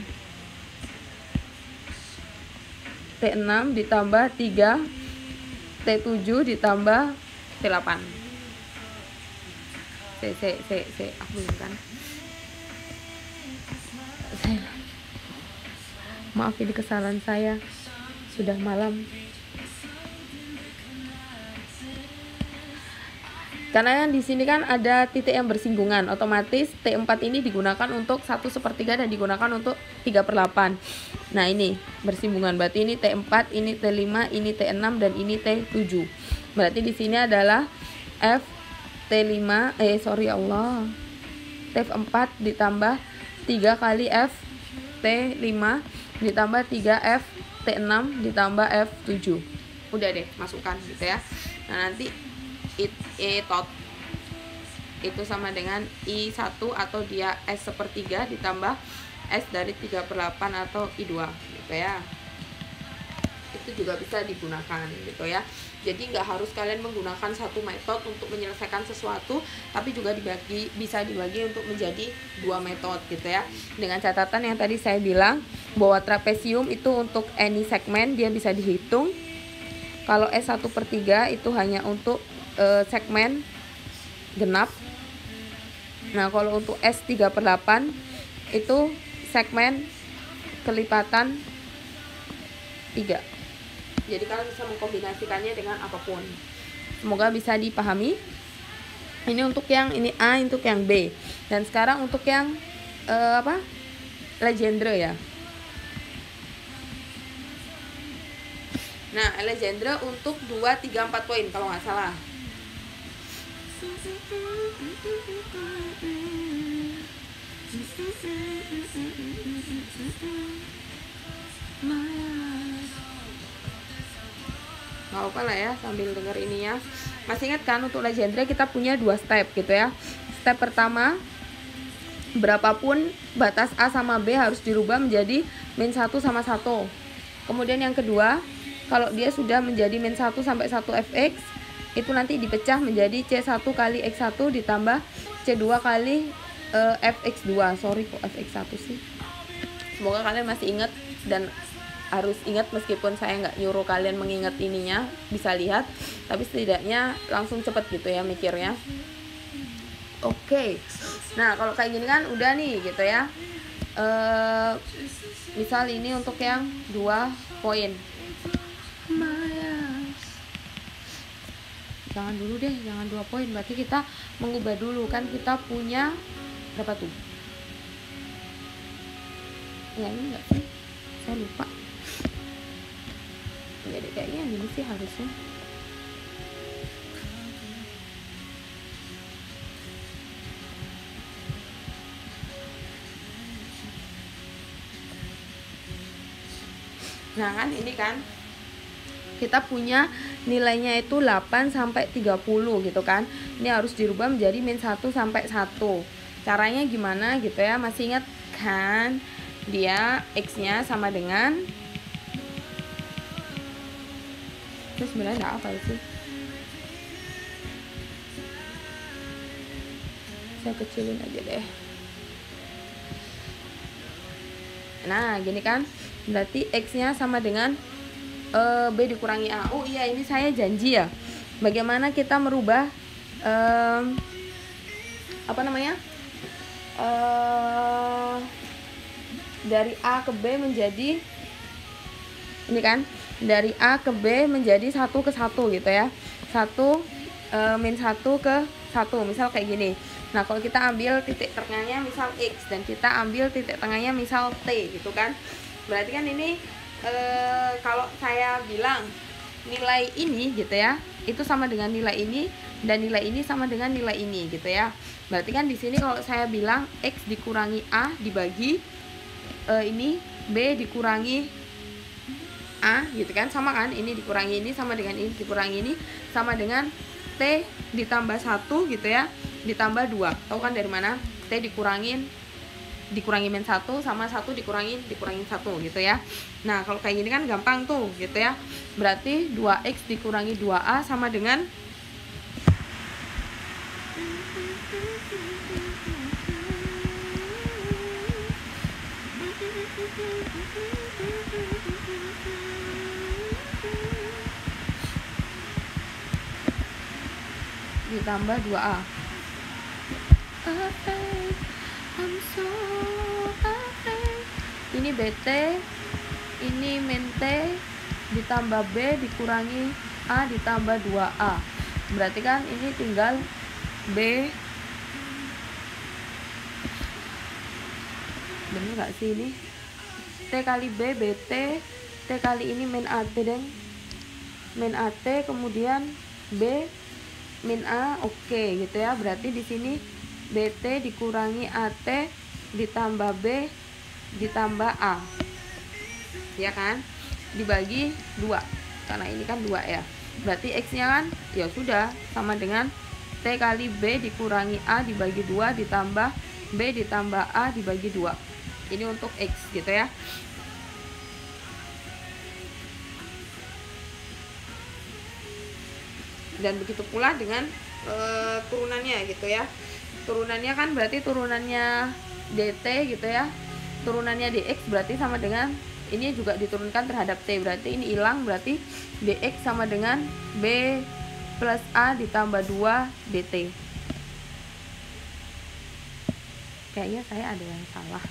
t6 ditambah 3 t7 ditambah t8. Aku belum kan. Maaf ini kesalahan saya, sudah malam. Karena yang di sini kan ada titik yang bersinggungan, otomatis T4 ini digunakan untuk 1/3 dan digunakan untuk 3/8. Nah ini bersinggungan, berarti ini T4, ini T5, ini T6 dan ini T7. Berarti di sini adalah F T5 T4 ditambah 3 kali F T5 ditambah 3 F T6 ditambah F7. Udah deh, masukkan gitu ya. Nah nanti tot itu sama dengan I1 atau dia S/3 ditambah S dari 3/8 atau I2 gitu ya. Itu juga bisa digunakan gitu ya. Jadi nggak harus kalian menggunakan satu metode untuk menyelesaikan sesuatu, tapi juga bisa dibagi untuk menjadi 2 metode gitu ya. Dengan catatan yang tadi saya bilang bahwa trapesium itu untuk any segmen dia bisa dihitung. Kalau S1/3 itu hanya untuk segmen genap. Nah kalau untuk S3/8 itu segmen kelipatan 3. Jadi kalian bisa mengkombinasikannya dengan apapun. Semoga bisa dipahami. Ini untuk yang ini A, untuk yang B. Dan sekarang untuk yang Legendre ya. Nah Legendre untuk 2, 3, 4 poin kalau nggak salah. Gak apa lah ya sambil denger ininya. Masih ingat kan untuk Legendre kita punya 2 step gitu ya. Step pertama, berapapun batas A sama B harus dirubah menjadi -1 sama 1. Kemudian yang kedua, kalau dia sudah menjadi -1 sampai 1 fx, itu nanti dipecah menjadi C1 kali X1 ditambah C2 kali fx2. Sorry kok fx1 sih. Semoga kalian masih ingat dan harus ingat, meskipun saya nggak nyuruh kalian mengingat ininya, bisa lihat, tapi setidaknya langsung cepet gitu ya mikirnya. Oke. Nah kalau kayak gini kan udah nih gitu ya. Misal ini untuk yang 2 poin. Jangan dulu deh, jangan 2 poin, berarti kita mengubah dulu kan. Kita punya berapa tuh ya, ini enggak sih, saya lupa. Jadi kayaknya ini sih harusnya. Nah kan ini kan kita punya nilainya itu 8 sampai 30 gitu kan. Ini harus dirubah menjadi -1 sampai 1. Caranya gimana gitu ya? Masih ingat kan? Dia X-nya sama dengan terus sebenarnya nggak apa sih? Saya kecilin aja deh. Nah gini kan, berarti X-nya sama dengan B dikurangi A. Oh iya, ini saya janji ya, bagaimana kita merubah dari A ke B menjadi ini kan, dari A ke B menjadi 1 ke 1 gitu ya. 1 -1 ke 1, misal kayak gini. Nah kalau kita ambil titik tengahnya misal X dan kita ambil titik tengahnya misal T gitu kan, berarti kan ini kalau saya bilang nilai ini gitu ya, itu sama dengan nilai ini, dan nilai ini sama dengan nilai ini gitu ya. Berarti kan di sini kalau saya bilang X dikurangi A dibagi ini B dikurangi A gitu kan, sama kan, ini dikurangi ini sama dengan ini dikurangi ini sama dengan T ditambah 1 gitu ya, ditambah 2. Tahu kan dari mana? T dikurangi min 1 sama 1 dikurangin 1 gitu ya. Nah kalau kayak gini kan gampang tuh gitu ya. Berarti 2X dikurangi 2A sama dengan ditambah 2A. Ini BT, ini min T ditambah B dikurangi A ditambah 2A. Berarti kan ini tinggal B. Bener gak sih ini? T kali B BT, T kali ini min AT deng, min AT, kemudian B min A, oke gitu ya. Berarti di sini BT dikurangi AT ditambah B ditambah A, ya kan, dibagi 2 karena ini kan 2 ya. Berarti X nya kan ya sudah sama dengan T kali B dikurangi A dibagi 2 ditambah B ditambah A dibagi 2. Ini untuk X gitu ya. Dan begitu pula dengan turunannya gitu ya. Turunannya kan berarti turunannya DT gitu ya, turunannya DX berarti sama dengan ini juga diturunkan terhadap T, berarti ini hilang, berarti DX sama dengan B plus A ditambah 2 DT. Kayaknya saya ada yang salah.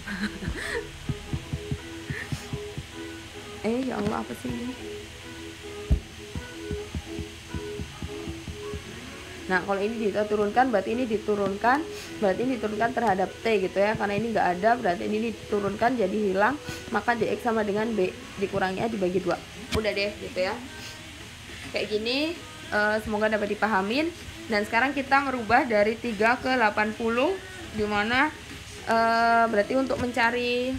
Ya Allah, apa sih ini? Nah kalau ini diturunkan berarti ini diturunkan, berarti ini diturunkan terhadap T gitu ya, karena ini nggak ada berarti ini diturunkan jadi hilang, maka DX sama dengan B dikurangi A dibagi 2. Udah deh gitu ya, kayak gini. Semoga dapat dipahamin. Dan sekarang kita merubah dari 3 ke 80, dimana berarti untuk mencari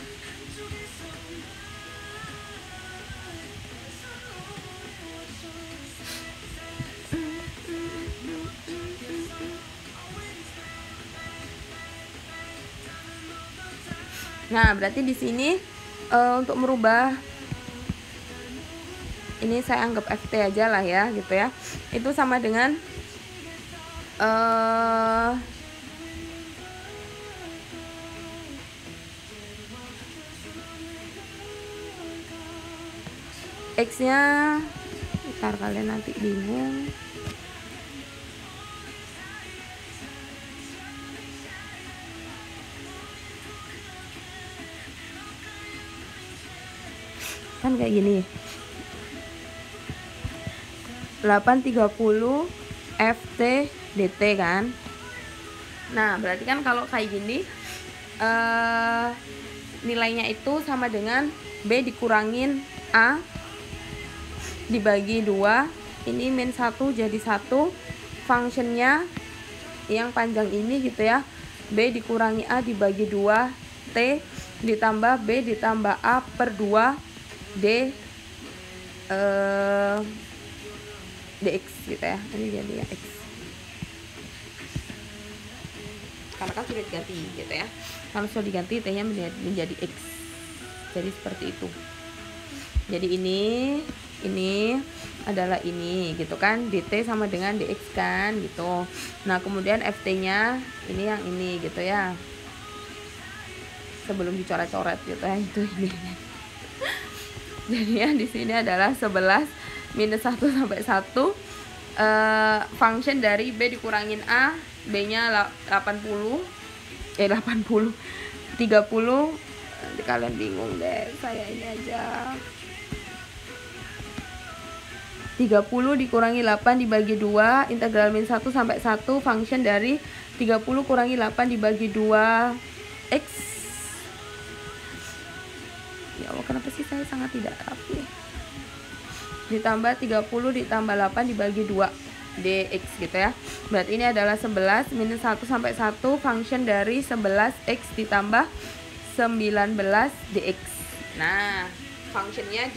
berarti di sini untuk merubah ini saya anggap FT aja lah ya gitu ya. Itu sama dengan X nya, ntar kalian nanti bingung. Kan kayak gini, 830 FT DT kan. Nah berarti kan kalau kayak gini nilainya itu sama dengan B dikurangin A dibagi 2, ini min 1 jadi 1, functionnya yang panjang ini gitu ya, B dikurangi A dibagi 2 T ditambah B ditambah A per 2 D DX gitu ya. Ini jadi ya X karena kan sudah diganti gitu ya, kalau sudah diganti T nya menjadi X, jadi seperti itu. Jadi ini adalah ini gitu kan, DT sama dengan DX kan gitu. Nah kemudian FT nya ini yang ini gitu ya, sebelum dicoret-coret gitu ya, itu ini. Jadi ya di sini adalah 11 minus 1 sampai 1, function dari B dikurangin A, B nya 30, 30, nanti kalian bingung deh, saya ini aja. 30 dikurangi 8 dibagi 2, integral min 1 sampai 1, function dari 30 kurangi 8 dibagi 2 X Ya Allah, kenapa sih saya sangat tidak rapi. Ditambah 30 ditambah 8 dibagi 2 dx gitu ya. Berarti ini adalah 11 minus 1 sampai 1 function dari 11x ditambah 19 dx. Nah, functionnya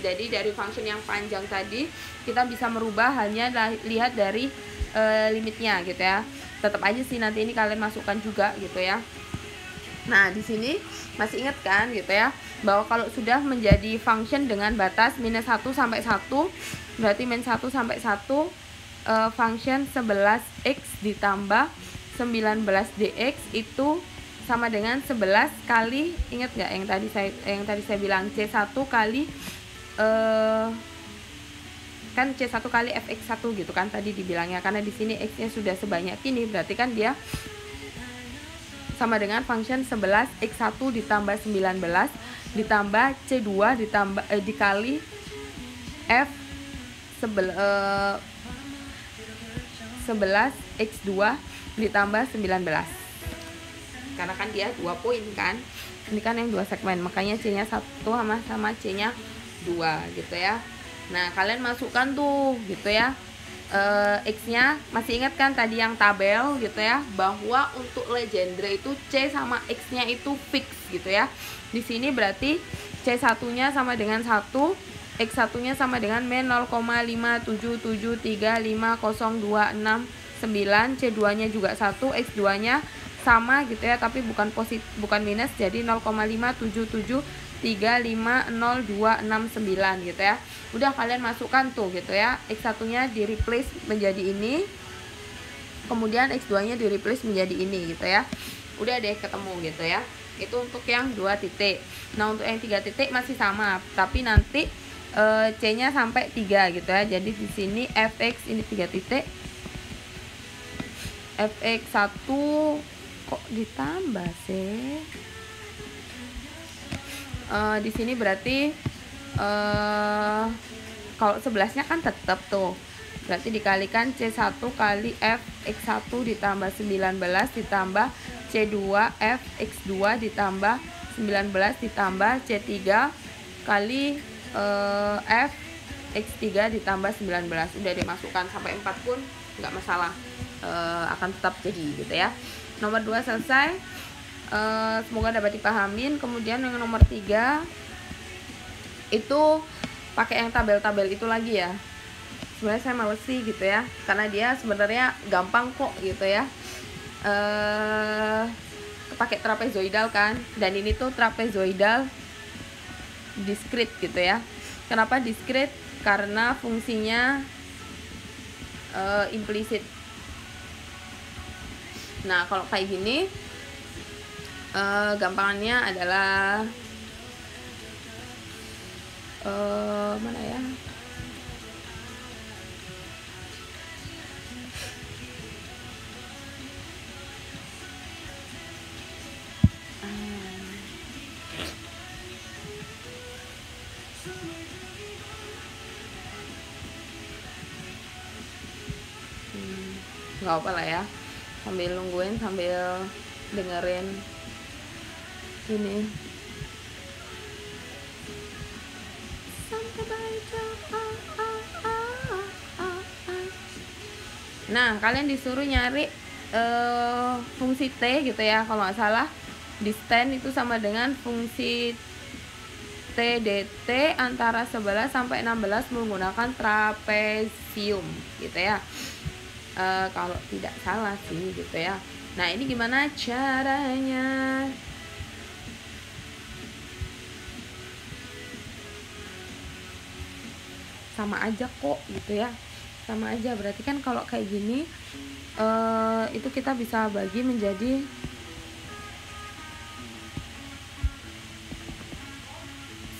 jadi dari function yang panjang tadi kita bisa merubah, hanya lihat dari limitnya gitu ya. Tetap aja sih nanti ini kalian masukkan juga gitu ya. Nah, di sini masih ingat kan gitu ya, bahwa kalau sudah menjadi function dengan batas minus 1 sampai 1, berarti minus 1 sampai 1 function 11x ditambah 19 dx itu sama dengan 11 kali, ingat nggak yang tadi saya bilang C1 kali kan C1 kali fx1 gitu kan tadi dibilangnya, karena di sini x-nya sudah sebanyak ini, berarti kan dia sama dengan function 11 x1 ditambah 19 ditambah C2 ditambah dikali f 11 x2 ditambah 19, karena kan dia 2 poin kan, ini kan yang 2 segmen, makanya C nya 1 sama C nya 2 gitu ya. Nah, kalian masukkan tuh gitu ya, X nya masih ingat kan tadi yang tabel gitu ya, bahwa untuk Legendre itu C sama X nya itu fix gitu ya. Di sini berarti C1 nya sama dengan 1, X1 nya sama dengan min 0,577350269, C2 nya juga 1, X2 nya sama gitu ya, tapi bukan minus, jadi 0,577350269 gitu ya. Udah kalian masukkan tuh gitu ya, X1 nya di replace menjadi ini, kemudian X2 nya di replace menjadi ini gitu ya. Udah deh ketemu gitu ya. Itu untuk yang 2 titik. Nah, untuk yang 3 titik masih sama, tapi nanti C nya sampai 3 gitu ya. Jadi di sini fx ini 3 titik, fx1 kok ditambah sih? Di sini berarti kalau 11 nya kan tetap tuh, berarti dikalikan C1 kali f x1 ditambah 19 ditambah C2 f x2 ditambah 19 ditambah C3 kali f x3 ditambah 19. Udah dimasukkan sampai 4 pun nggak masalah, akan tetap jadi gitu ya. Nomor 2 selesai, semoga dapat dipahamin. Kemudian yang nomor 3 itu pakai yang tabel-tabel itu lagi ya. Sebenarnya saya males sih gitu ya, karena dia sebenarnya gampang kok gitu ya. Pakai trapezoidal kan, dan ini tuh trapezoidal discrete gitu ya. Kenapa discrete? Karena fungsinya implisit. Nah, kalau kayak gini gampangannya adalah mana ya? Nggak apa lah ya, sambil nungguin, sambil dengerin ini. Nah, kalian disuruh nyari fungsi T gitu ya, kalau nggak salah distan itu sama dengan fungsi T dt antara 11 sampai 16 menggunakan trapesium gitu ya. Kalau tidak salah sih gitu ya. Nah, ini gimana caranya? Sama aja kok gitu ya, sama aja. Berarti kan kalau kayak gini itu kita bisa bagi menjadi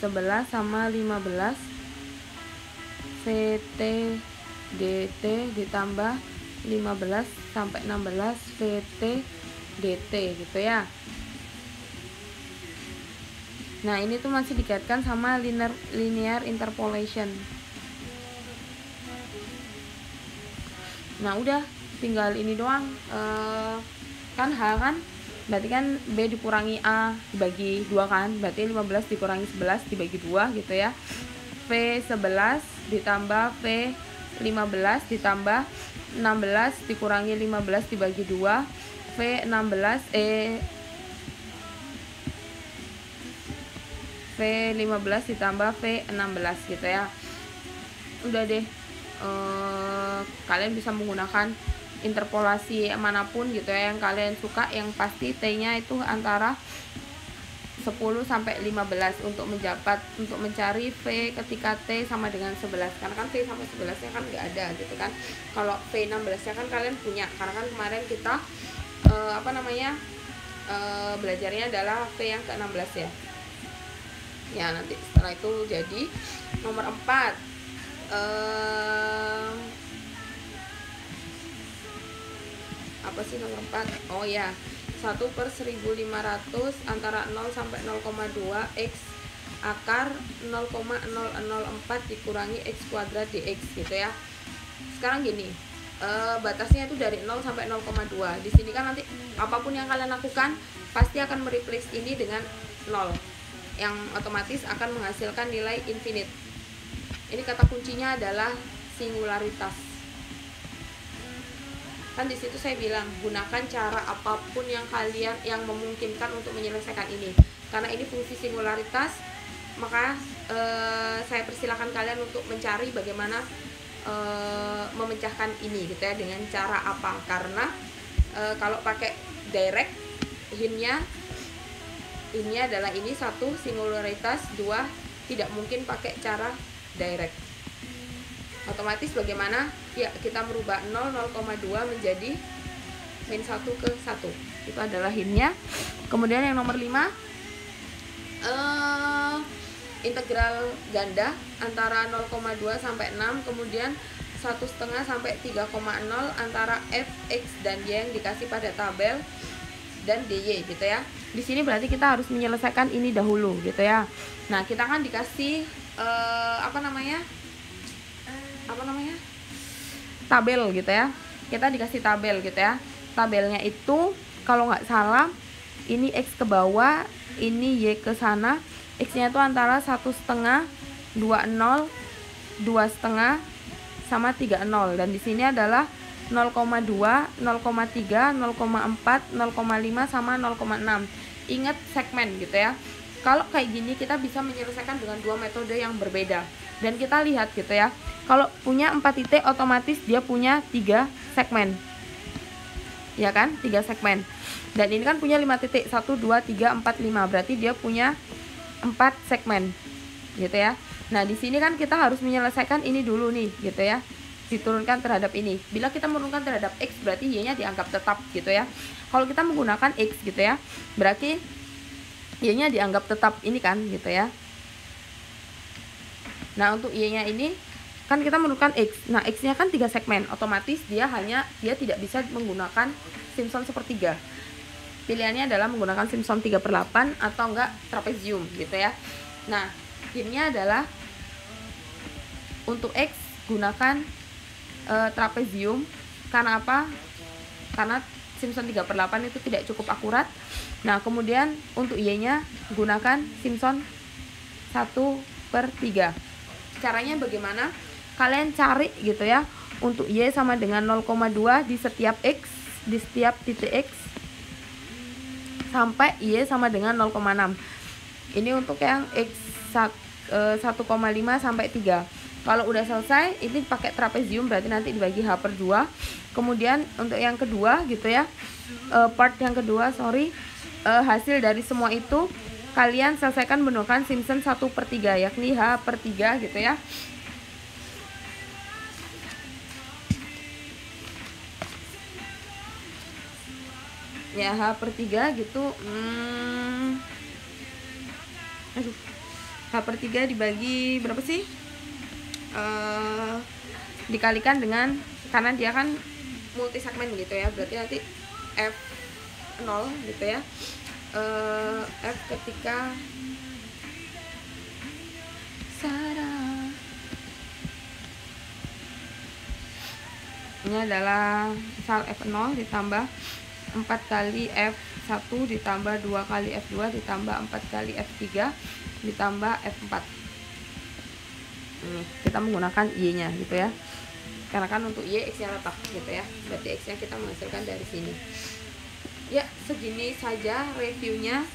(11 sama 15) CT DT ditambah 15 sampai 16 VT DT gitu ya. Nah, ini tuh masih dikaitkan sama linear interpolation. Nah, udah tinggal ini doang. Kan H kan berarti kan B dikurangi A dibagi 2 kan, berarti 15 dikurangi 11 dibagi 2 gitu ya. V 11 ditambah V 15 ditambah 16 dikurangi 15 dibagi 2, V 16 V 15 ditambah V 16 gitu ya. Udah deh, kalian bisa menggunakan interpolasi manapun gitu ya yang kalian suka, yang pasti T-nya itu antara 10 sampai 15 untuk mencari V ketika T sama dengan 11, karena kan V sampai 11 nya kan nggak ada gitu kan. Kalau V 16 nya kan kalian punya, karena kan kemarin kita belajarnya adalah V yang ke 16 ya. Ya nanti setelah itu jadi nomor 4 apa sih nomor 4? Oh ya, 1/1500 antara 0 sampai 0,2 X akar 0,004 dikurangi X kuadrat dx gitu ya. Sekarang gini, batasnya itu dari 0 sampai 0,2. Di sini kan nanti apapun yang kalian lakukan pasti akan mereplace ini dengan 0, yang otomatis akan menghasilkan nilai infinite. Ini kata kuncinya adalah singularitas. Kan di situ saya bilang gunakan cara apapun yang kalian yang memungkinkan untuk menyelesaikan ini. Karena ini fungsi singularitas, maka saya persilahkan kalian untuk mencari bagaimana memecahkan ini gitu ya, dengan cara apa. Karena kalau pakai direct, hintnya ini adalah ini 1 singularitas, 2 tidak mungkin pakai cara direct. Otomatis bagaimana? Ya, kita merubah 0, 0,2 menjadi min 1 ke 1. Itu adalah hintnya. Kemudian yang nomor 5, integral ganda antara 0,2 sampai 6, kemudian 1,5 sampai 3,0 antara f, x, dan y yang dikasih pada tabel, dan dy gitu ya. Di sini berarti kita harus menyelesaikan ini dahulu gitu ya. Nah, kita kan dikasih tabel gitu ya. Kita dikasih tabel gitu ya. Tabelnya itu kalau nggak salah ini x ke bawah, ini y ke sana. X-nya itu antara 1,5, 2,0, 2,5 sama 3,0, dan di sini adalah 0,2, 0,3, 0,4, 0,5 sama 0,6. Ingat segmen gitu ya. Kalau kayak gini kita bisa menyelesaikan dengan dua metode yang berbeda. Dan kita lihat gitu ya. Kalau punya 4 titik otomatis dia punya 3 segmen. Ya kan? 3 segmen. Dan ini kan punya 5 titik, 1, 2, 3, 4, 5. Berarti dia punya 4 segmen. Gitu ya. Nah, di sini kan kita harus menyelesaikan ini dulu nih, gitu ya. Diturunkan terhadap ini. Bila kita menurunkan terhadap X, berarti Y-nya dianggap tetap gitu ya. Kalau kita menggunakan X gitu ya, berarti Y-nya dianggap tetap ini kan gitu ya. Nah, untuk Y-nya ini kan kita menurunkan X. Nah, X-nya kan 3 segmen. Otomatis dia tidak bisa menggunakan Simpson sepertiga. Pilihannya adalah menggunakan Simpson 3/8 atau enggak trapezium gitu ya. Nah, hintnya adalah untuk X gunakan trapezium. Karena apa? Karena Simpson 3/8 itu tidak cukup akurat. Nah, kemudian untuk Y-nya gunakan Simpson 1/3. Caranya bagaimana? Kalian cari gitu ya. Untuk Y sama dengan 0,2 di setiap X, di setiap titik X, sampai Y sama dengan 0,6. Ini untuk yang X 1,5 sampai 3. Kalau udah selesai, ini pakai trapezium, berarti nanti dibagi H/2. Kemudian untuk yang kedua gitu ya, hasil dari semua itu kalian selesaikan menggunakan Simpson 1/3, yakni H/3 gitu ya. Ya, H/3 gitu. H/3 dibagi berapa sih? Dikalikan dengan, karena dia kan multi segmen gitu ya, berarti nanti F0 gitu ya. F ketika ini adalah misal F0 ditambah 4 kali F1 ditambah 2 kali F2 ditambah 4 kali F3 ditambah F4. Kita menggunakan Y-nya gitu ya, karena kan untuk Y X-nya letak gitu ya, berarti X-nya kita menghasilkan dari sini. Ya, segini saja reviewnya,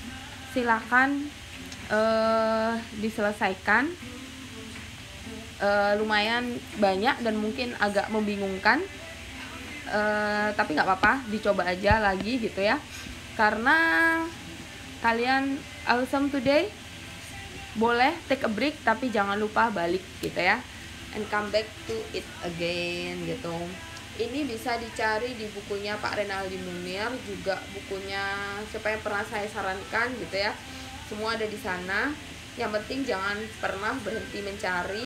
silakan diselesaikan. Lumayan banyak dan mungkin agak membingungkan, tapi nggak apa-apa, dicoba aja lagi gitu ya, karena kalian awesome today. Boleh take a break, tapi jangan lupa balik gitu ya, and come back to it again gitu. Ini bisa dicari di bukunya Pak Renaldi Munir, juga bukunya siapa yang pernah saya sarankan gitu ya, semua ada di sana. Yang penting jangan pernah berhenti mencari.